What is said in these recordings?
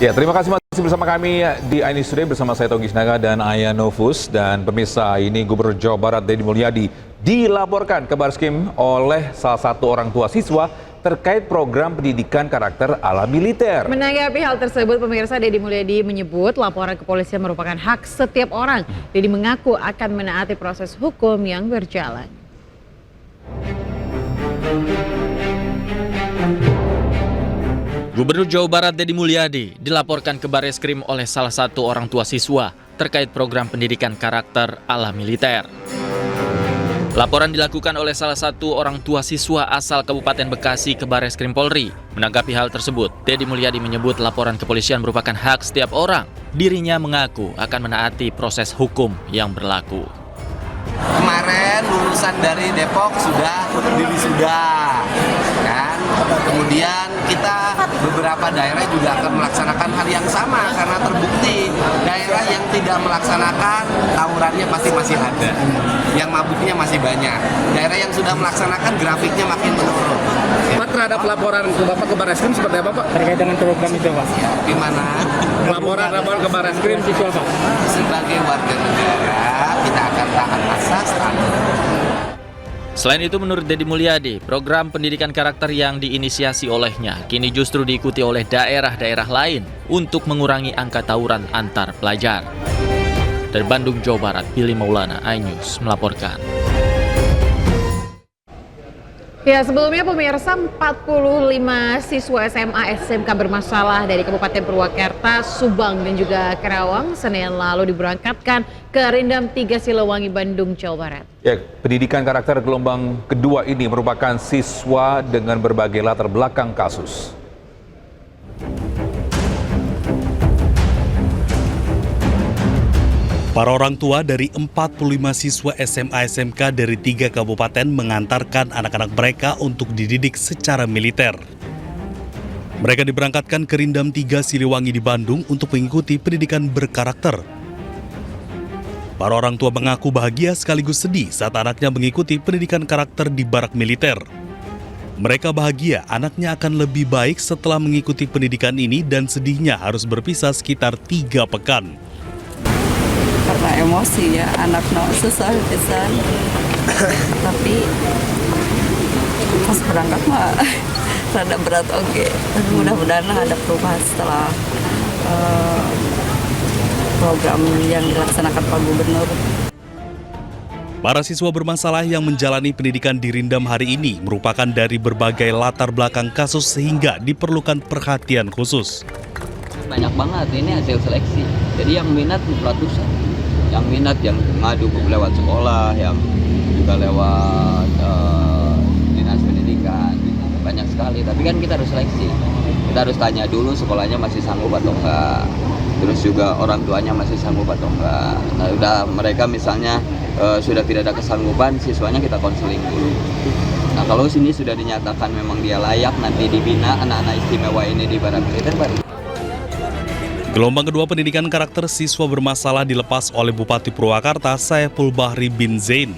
Ya, terima kasih masih bersama kami di iNews Today bersama saya Togi Sinaga dan Aya Novus. Dan pemirsa, ini Gubernur Jawa Barat Deddy Mulyadi dilaporkan ke Barreskrim oleh salah satu orang tua siswa terkait program pendidikan karakter ala militer. Menanggapi hal tersebut, pemirsa, Deddy Mulyadi menyebut laporan kepolisian merupakan hak setiap orang. Deddy mengaku akan menaati proses hukum yang berjalan. Gubernur Jawa Barat Deddy Mulyadi dilaporkan ke Barreskrim oleh salah satu orang tua siswa terkait program pendidikan karakter ala militer. Laporan dilakukan oleh salah satu orang tua siswa asal Kabupaten Bekasi ke Barreskrim Polri. Menanggapi hal tersebut, Deddy Mulyadi menyebut laporan kepolisian merupakan hak setiap orang. Dirinya mengaku akan menaati proses hukum yang berlaku. Kemarin lulusan dari Depok sudah diwisuda, kan? Kemudian kita beberapa daerah juga akan melaksanakan hal yang sama karena terbukti daerah yang tidak melaksanakan tawurannya pasti masih ada, yang mabuknya masih banyak. Daerah yang sudah melaksanakan grafiknya makin menurun. Pak, terhadap laporan ke Bapak ke Barreskrim seperti apa, Pak? Terkait dengan program itu, Pak. Gimana? Laporan ke Barreskrim siswa, Pak. Sebagai warga negara kita akan tahan asas. Selain itu, menurut Deddy Mulyadi, program pendidikan karakter yang diinisiasi olehnya kini justru diikuti oleh daerah-daerah lain untuk mengurangi angka tawuran antar pelajar. Dari Bandung, Jawa Barat, Billy Maulana, iNews melaporkan. Ya, sebelumnya pemirsa, 45 siswa SMA SMK bermasalah dari Kabupaten Purwakarta, Subang dan juga Karawang Senin lalu diberangkatkan ke Rindam 3 Silewangi, Bandung, Jawa Barat. Ya, pendidikan karakter gelombang kedua ini merupakan siswa dengan berbagai latar belakang kasus. Para orang tua dari 45 siswa SMA SMK dari 3 kabupaten mengantarkan anak-anak mereka untuk dididik secara militer. Mereka diberangkatkan ke Rindam 3 Siliwangi di Bandung untuk mengikuti pendidikan berkarakter. Para orang tua mengaku bahagia sekaligus sedih saat anaknya mengikuti pendidikan karakter di barak militer. Mereka bahagia anaknya akan lebih baik setelah mengikuti pendidikan ini dan sedihnya harus berpisah sekitar 3 pekan. Karena emosi ya, anak susah pisan. Tapi pas berangkat mah rada berat oke. Tapi mudah-mudahan ada perubahan setelah program yang dilaksanakan Pak Gubernur. Para siswa bermasalah yang menjalani pendidikan di Rindam hari ini merupakan dari berbagai latar belakang kasus sehingga diperlukan perhatian khusus. Banyak banget, ini hasil seleksi. Jadi yang minat ratusan. Yang minat yang ngadu lewat sekolah, yang juga lewat dinas pendidikan, banyak sekali. Tapi kan kita harus seleksi, kita harus tanya dulu sekolahnya masih sanggup atau enggak, terus juga orang tuanya masih sanggup atau enggak. Nah, udah mereka misalnya sudah tidak ada kesanggupan, siswanya kita konseling dulu. Nah, kalau sini sudah dinyatakan memang dia layak nanti dibina anak-anak istimewa ini di barak militer baru. Gelombang kedua pendidikan karakter siswa bermasalah dilepas oleh Bupati Purwakarta Saiful Bahri bin Zain.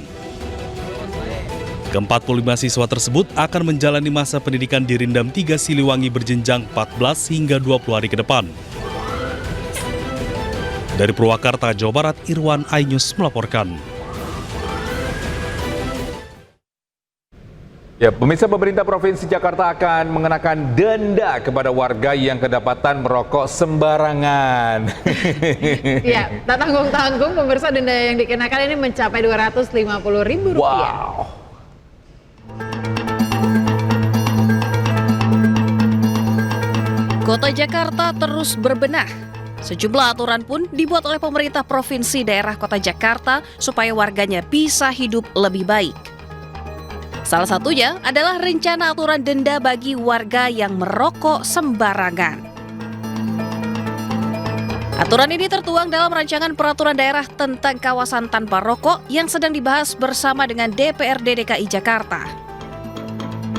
Ke-45 siswa tersebut akan menjalani masa pendidikan di Rindam 3 Siliwangi berjenjang 14 hingga 20 hari ke depan. Dari Purwakarta, Jawa Barat, Irwan, iNews melaporkan. Ya, pemirsa, pemerintah Provinsi Jakarta akan mengenakan denda kepada warga yang kedapatan merokok sembarangan. Ya, tak tanggung-tanggung, pemirsa, denda yang dikenakan ini mencapai Rp250.000. Wow. Kota Jakarta terus berbenah. Sejumlah aturan pun dibuat oleh pemerintah provinsi daerah Kota Jakarta supaya warganya bisa hidup lebih baik. Salah satunya adalah rencana aturan denda bagi warga yang merokok sembarangan. Aturan ini tertuang dalam rancangan peraturan daerah tentang kawasan tanpa rokok yang sedang dibahas bersama dengan DPRD DKI Jakarta.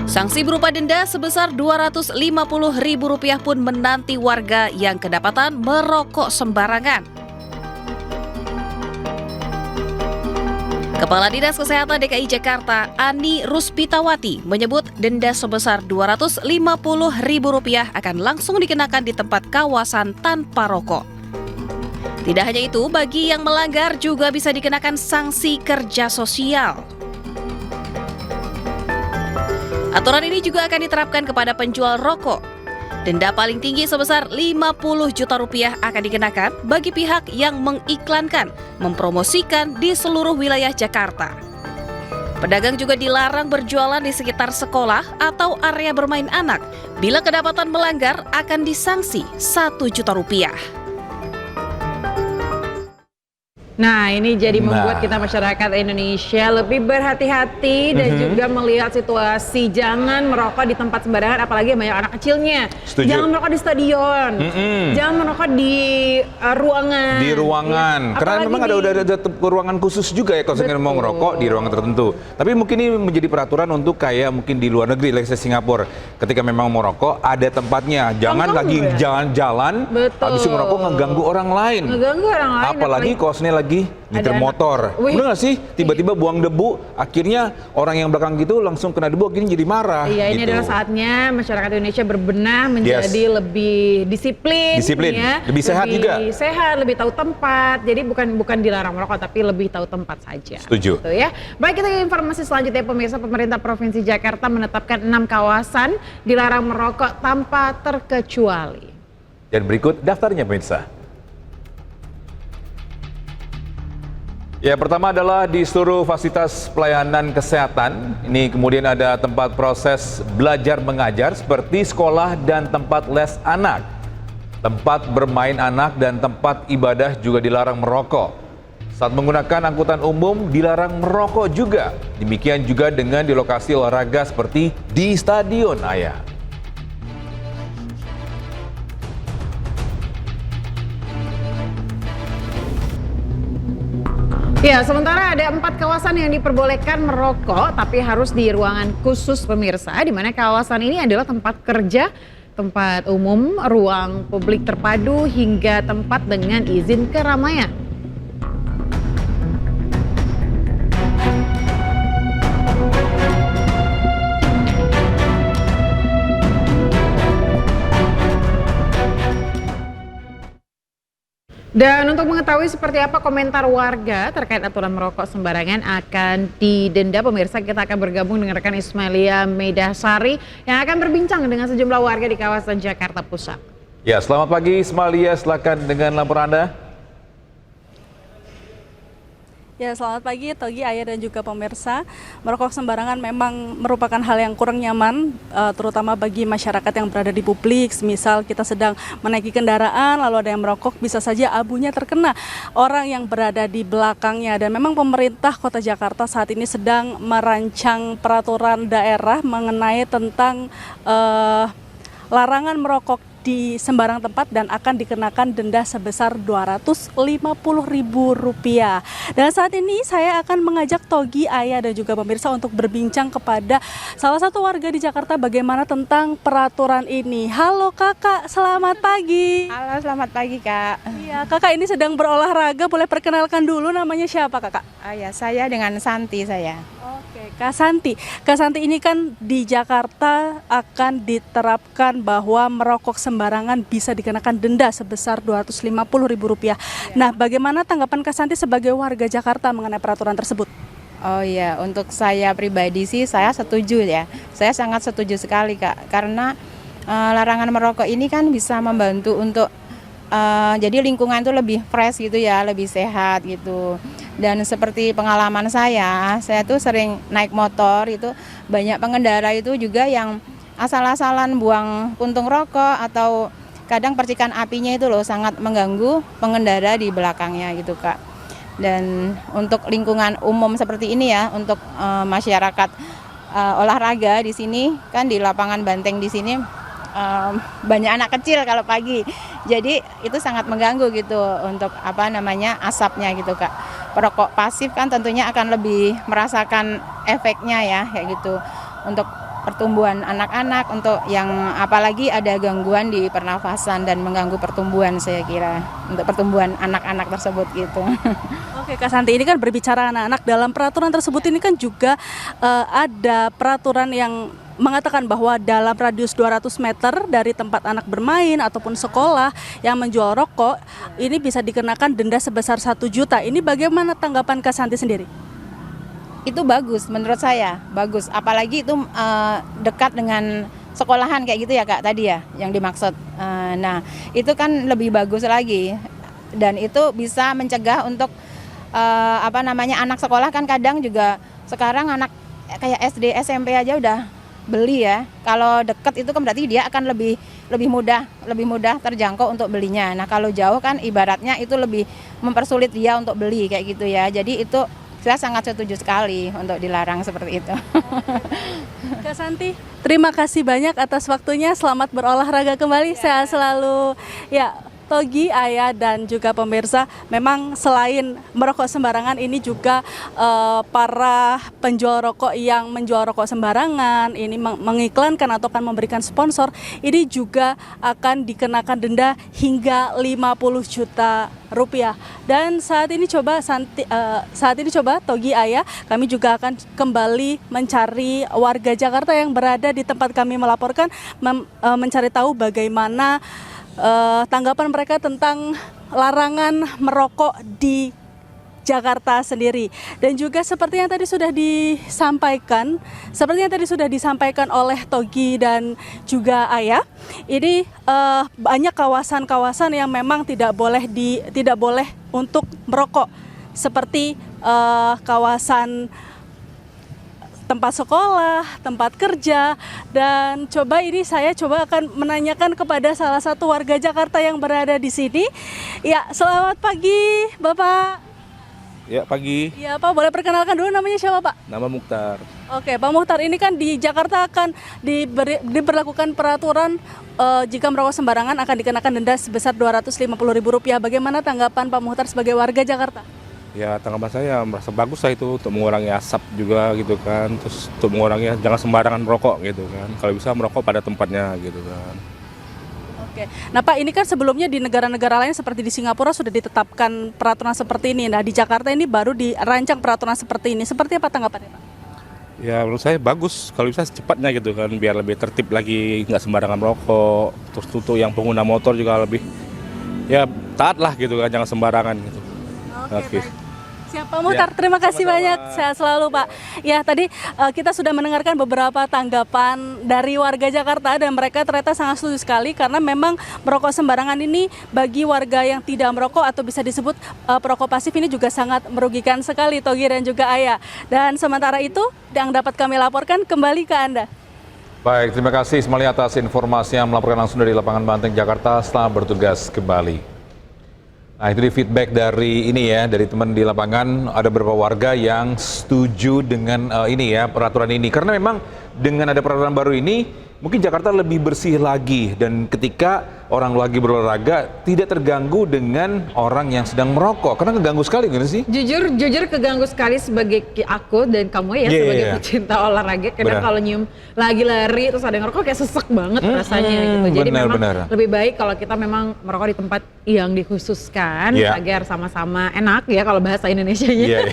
Sanksi berupa denda sebesar Rp250.000 pun menanti warga yang kedapatan merokok sembarangan. Kepala Dinas Kesehatan DKI Jakarta, Ani Ruspitawati, menyebut denda sebesar Rp250.000 akan langsung dikenakan di tempat kawasan tanpa rokok. Tidak hanya itu, bagi yang melanggar juga bisa dikenakan sanksi kerja sosial. Aturan ini juga akan diterapkan kepada penjual rokok. Denda paling tinggi sebesar Rp50 juta akan dikenakan bagi pihak yang mengiklankan, mempromosikan di seluruh wilayah Jakarta. Pedagang juga dilarang berjualan di sekitar sekolah atau area bermain anak. Bila kedapatan melanggar, akan disanksi Rp1 juta. Nah, ini jadi membuat kita masyarakat Indonesia lebih berhati-hati dan juga melihat situasi jangan merokok di tempat sembarangan, apalagi banyak anak kecilnya. Setuju. Jangan merokok di stadion, jangan merokok di ruangan. Di ruangan, Ya. karena Apalagi memang ada ruangan khusus juga ya kalau saya mau ngerokok di ruangan tertentu. Tapi mungkin ini menjadi peraturan untuk kayak mungkin di luar negeri, like Singapura. Ketika memang mau rokok, ada tempatnya. Jangan lagi jalan-jalan, habis itu ngerokok ngeganggu orang lain. Ngeganggu orang lain. Apalagi kalau lagi nyetir Ada motor. Wih. Bener gak sih? Tiba-tiba buang debu, akhirnya orang yang belakang gitu langsung kena debu, akhirnya jadi marah. Iya, ini gitu. adalah saatnya masyarakat Indonesia berbenah menjadi lebih disiplin, ya. Lebih sehat juga. Lebih sehat, lebih tahu tempat. Jadi bukan dilarang merokok, tapi lebih tahu tempat saja. Setuju. Gitu ya. Baik, kita ke informasi selanjutnya, pemirsa. Pemerintah Provinsi Jakarta menetapkan 6 kawasan dilarang merokok tanpa terkecuali. Dan berikut daftarnya, pemirsa. Ya, pertama adalah di seluruh fasilitas pelayanan kesehatan. Ini kemudian ada tempat proses belajar mengajar seperti sekolah dan tempat les anak. Tempat bermain anak dan tempat ibadah juga dilarang merokok. Saat menggunakan angkutan umum dilarang merokok juga. Demikian juga dengan di lokasi olahraga seperti di stadion, Ayah. Ya, sementara ada 4 kawasan yang diperbolehkan merokok, tapi harus di ruangan khusus, pemirsa, di mana kawasan ini adalah tempat kerja, tempat umum, ruang publik terpadu, hingga tempat dengan izin keramaian. Dan untuk mengetahui seperti apa komentar warga terkait aturan merokok sembarangan akan didenda, pemirsa, kita akan bergabung dengan rekan Ismailia Medasari yang akan berbincang dengan sejumlah warga di kawasan Jakarta Pusat. Ya, selamat pagi Ismailia, silakan dengan laporan Anda. Ya, selamat pagi Togi, Ayah dan juga pemirsa. Merokok sembarangan memang merupakan hal yang kurang nyaman, terutama bagi masyarakat yang berada di publik. Misal kita sedang menaiki kendaraan, lalu ada yang merokok, bisa saja abunya terkena orang yang berada di belakangnya. Dan memang pemerintah Kota Jakarta saat ini sedang merancang peraturan daerah mengenai tentang larangan merokok di sembarang tempat dan akan dikenakan denda sebesar Rp250.000. Dan saat ini saya akan mengajak Togi, Ayah dan juga pemirsa untuk berbincang kepada salah satu warga di Jakarta bagaimana tentang peraturan ini. Halo Kakak, selamat pagi. Halo, selamat pagi Kak. Iya, Kakak ini sedang berolahraga, boleh perkenalkan dulu namanya siapa Kakak? Oh ya, saya dengan Santi saya. Oke, Kak Santi. Kak Santi, ini kan di Jakarta akan diterapkan bahwa merokok sembarangan bisa dikenakan denda sebesar Rp250.000. Nah, bagaimana tanggapan Kak Santi sebagai warga Jakarta mengenai peraturan tersebut? Oh ya, untuk saya pribadi sih saya setuju ya. Saya sangat setuju sekali Kak, karena larangan merokok ini kan bisa membantu untuk jadi lingkungan itu lebih fresh gitu ya, lebih sehat gitu. Dan seperti pengalaman saya tuh sering naik motor, itu banyak pengendara itu juga yang asal-asalan buang puntung rokok, atau kadang percikan apinya itu loh sangat mengganggu pengendara di belakangnya gitu Kak. Dan untuk lingkungan umum seperti ini ya, untuk masyarakat olahraga di sini kan di lapangan banteng di sini banyak anak kecil kalau pagi, jadi itu sangat mengganggu gitu untuk asapnya gitu Kak. Perokok pasif kan tentunya akan lebih merasakan efeknya ya kayak gitu untuk pertumbuhan anak-anak, untuk yang apalagi ada gangguan di pernafasan dan mengganggu pertumbuhan, saya kira untuk pertumbuhan anak-anak tersebut gitu. Oke Kak Santi, ini kan berbicara anak-anak, dalam peraturan tersebut ini kan juga ada peraturan yang mengatakan bahwa dalam radius 200 meter dari tempat anak bermain ataupun sekolah yang menjual rokok ini bisa dikenakan denda sebesar 1 juta. Ini bagaimana tanggapan Kak Santi sendiri? Itu bagus, menurut saya bagus. Apalagi itu dekat dengan sekolahan kayak gitu ya Kak tadi ya yang dimaksud. Nah itu kan lebih bagus lagi dan itu bisa mencegah untuk anak sekolah kan kadang juga sekarang anak kayak SD SMP aja udah beli ya. Kalau dekat itu kan berarti dia akan lebih mudah terjangkau untuk belinya. Nah kalau jauh kan ibaratnya itu lebih mempersulit dia untuk beli kayak gitu ya. Jadi itu saya sangat setuju sekali untuk dilarang seperti itu. Kak Santi, terima kasih banyak atas waktunya. Selamat berolahraga kembali. Sehat selalu. Ya, Togi, Ayah, dan juga pemirsa, memang selain merokok sembarangan ini juga para penjual rokok yang menjual rokok sembarangan ini mengiklankan atau akan memberikan sponsor ini juga akan dikenakan denda hingga 50 juta rupiah. Dan saat ini coba Togi, Ayah, kami juga akan kembali mencari warga Jakarta yang berada di tempat kami melaporkan, mencari tahu bagaimana tanggapan mereka tentang larangan merokok di Jakarta sendiri. Dan juga seperti yang tadi sudah disampaikan oleh Togi dan juga Ayah, ini banyak kawasan-kawasan yang memang tidak boleh untuk merokok, seperti kawasan tempat sekolah, tempat kerja, dan saya akan menanyakan kepada salah satu warga Jakarta yang berada di sini. Ya, selamat pagi, Bapak. Ya, pagi. Ya, Pak, boleh perkenalkan dulu namanya siapa, Pak? Nama Mukhtar. Oke, Pak Mukhtar, ini kan di Jakarta akan diberlakukan peraturan jika merokok sembarangan akan dikenakan denda sebesar Rp250.000. Bagaimana tanggapan Pak Mukhtar sebagai warga Jakarta? Ya, tanggapan saya merasa bagus lah itu untuk mengurangi asap juga gitu kan. Terus untuk mengurangi jangan sembarangan merokok gitu kan. Kalau bisa merokok pada tempatnya gitu kan. Oke. Nah Pak, ini kan sebelumnya di negara-negara lain seperti di Singapura sudah ditetapkan peraturan seperti ini. Nah di Jakarta ini baru dirancang peraturan seperti ini. Seperti apa tanggapannya Pak? Ya menurut saya bagus kalau bisa secepatnya gitu kan. Biar lebih tertib lagi, nggak sembarangan merokok. Terus untuk yang pengguna motor juga lebih ya taat lah gitu kan. Jangan sembarangan gitu. Oke. Siapa Mukhtar, terima kasih banyak, sehat selalu Pak. Ya tadi kita sudah mendengarkan beberapa tanggapan dari warga Jakarta dan mereka ternyata sangat setuju sekali karena memang merokok sembarangan ini bagi warga yang tidak merokok atau bisa disebut perokok pasif ini juga sangat merugikan sekali, Togi dan juga Ayah. Dan sementara itu yang dapat kami laporkan kembali ke Anda. Baik, terima kasih Ismail atas informasi yang melaporkan langsung dari lapangan Banteng, Jakarta. Selamat bertugas kembali. Nah itu di feedback dari dari teman di lapangan, ada beberapa warga yang setuju dengan peraturan ini. Karena memang dengan ada peraturan baru ini, mungkin Jakarta lebih bersih lagi. Dan ketika orang lagi berolahraga, tidak terganggu dengan orang yang sedang merokok. Karena keganggu sekali gitu sih. Jujur keganggu sekali sebagai aku dan kamu ya sebagai pecinta olahraga. Karena kalau nyium lagi lari terus ada yang ngerokok kayak sesek banget rasanya gitu. Jadi memang lebih baik kalau kita memang merokok di tempat yang dikhususkan agar sama-sama enak ya kalau bahasa Indonesianya.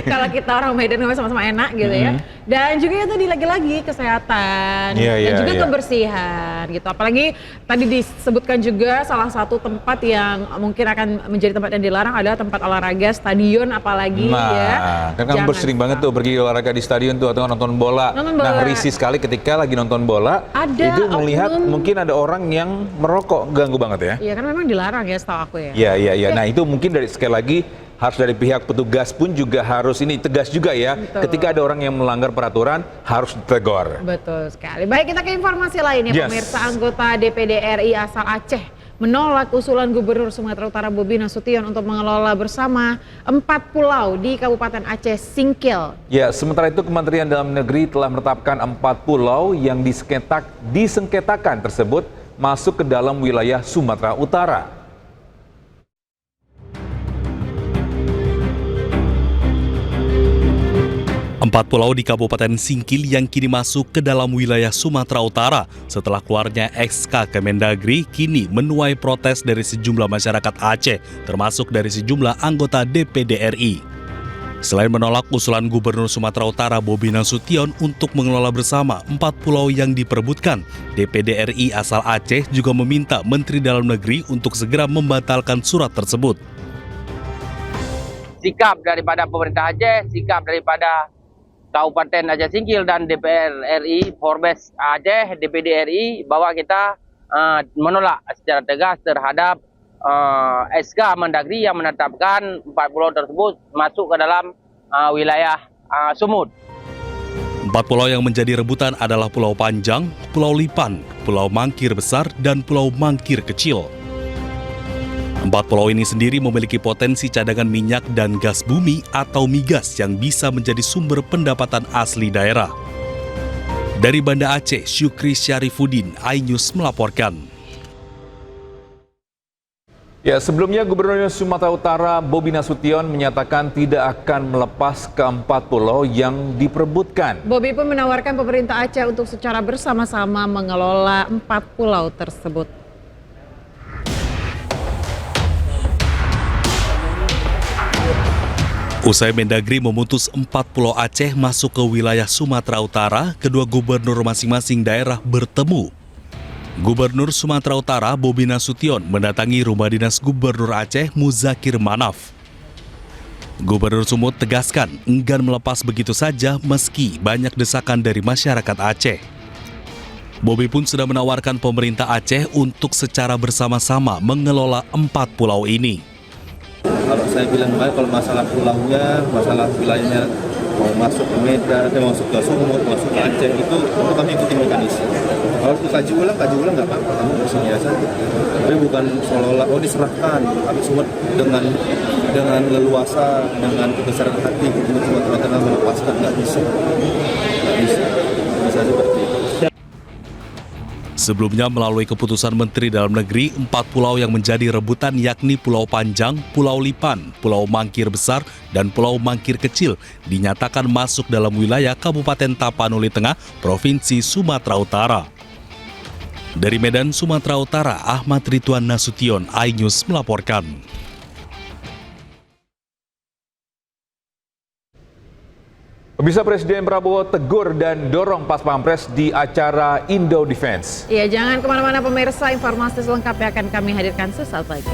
Kalau kita orang Medan sama-sama enak gitu ya. Dan juga itu lagi-lagi kesehatan dan juga kebersihan gitu. Apalagi tadi disebutkan juga salah satu tempat yang mungkin akan menjadi tempat yang dilarang adalah tempat olahraga, stadion apalagi kan kamu sering banget tuh pergi olahraga di stadion tuh atau nonton bola. Nah risih sekali ketika lagi nonton bola itu melihat mungkin ada orang yang merokok, ganggu banget ya. Iya kan memang dilarang ya setahu aku ya. Iya. Nah itu mungkin sekali lagi harus dari pihak petugas pun juga harus tegas juga ya. Betul. Ketika ada orang yang melanggar peraturan harus ditegur. Betul sekali. Baik, kita ke informasi lain ya pemirsa. Anggota DPD RI asal Aceh menolak usulan Gubernur Sumatera Utara Bobi Nasution untuk mengelola bersama 4 pulau di Kabupaten Aceh Singkil. Ya, sementara itu Kementerian Dalam Negeri telah menetapkan 4 pulau yang disengketakan tersebut masuk ke dalam wilayah Sumatera Utara. 4 4 pulau di Kabupaten Singkil yang kini masuk ke dalam wilayah Sumatera Utara setelah keluarnya SK Kemendagri kini menuai protes dari sejumlah masyarakat Aceh, termasuk dari sejumlah anggota DPD RI. Selain menolak usulan Gubernur Sumatera Utara Bobi Nasution untuk mengelola bersama 4 pulau yang diperebutkan, DPD RI asal Aceh juga meminta Menteri Dalam Negeri untuk segera membatalkan surat tersebut. Sikap daripada pemerintah Aceh, sikap daripada Kabupaten Aceh Singkil dan DPR RI, Forbes Aceh, DPD RI, bahwa kita menolak secara tegas terhadap SK Mendagri yang menetapkan 4 pulau tersebut masuk ke dalam wilayah Sumut. 4 pulau yang menjadi rebutan adalah Pulau Panjang, Pulau Lipan, Pulau Mangkir Besar, dan Pulau Mangkir Kecil. 4 pulau ini sendiri memiliki potensi cadangan minyak dan gas bumi atau migas yang bisa menjadi sumber pendapatan asli daerah. Dari Banda Aceh, Syukri Syarifuddin, iNews melaporkan. Ya, sebelumnya Gubernur Sumatera Utara Bobi Nasution menyatakan tidak akan melepas ke-4 pulau yang diperebutkan. Bobi pun menawarkan pemerintah Aceh untuk secara bersama-sama mengelola 4 pulau tersebut. Usai Mendagri memutus 4 pulau Aceh masuk ke wilayah Sumatera Utara, kedua gubernur masing-masing daerah bertemu. Gubernur Sumatera Utara Bobi Nasution mendatangi rumah dinas Gubernur Aceh Muzakir Manaf. Gubernur Sumut tegaskan enggan melepas begitu saja meski banyak desakan dari masyarakat Aceh. Bobi pun sudah menawarkan pemerintah Aceh untuk secara bersama-sama mengelola 4 pulau ini. Kalau saya bilang baik, kalau masalah pulaunya, masalah wilayahnya mau masuk ke Medan, masuk ke Sumut, masuk ke Aceh, itu kami ikuti mekanisme. Kalau kaji ulang nggak apa-apa, kamu bersedia saja. Tapi bukan seolah-olah diserahkan, tapi Sumut dengan leluasa, dengan kebesaran hati, kita cuma tengah melepaskan, nggak bisa seperti itu. Sebelumnya melalui keputusan Menteri Dalam Negeri, 4 pulau yang menjadi rebutan yakni Pulau Panjang, Pulau Lipan, Pulau Mangkir Besar, dan Pulau Mangkir Kecil dinyatakan masuk dalam wilayah Kabupaten Tapanuli Tengah, Provinsi Sumatera Utara. Dari Medan, Sumatera Utara, Ahmad Ridwan Nasution, iNews melaporkan. Pemirsa, Presiden Prabowo tegur dan dorong Pas Pampres di acara Indo Defense. Ya, jangan kemana-mana pemirsa, informasi selengkapnya akan kami hadirkan sesaat lagi.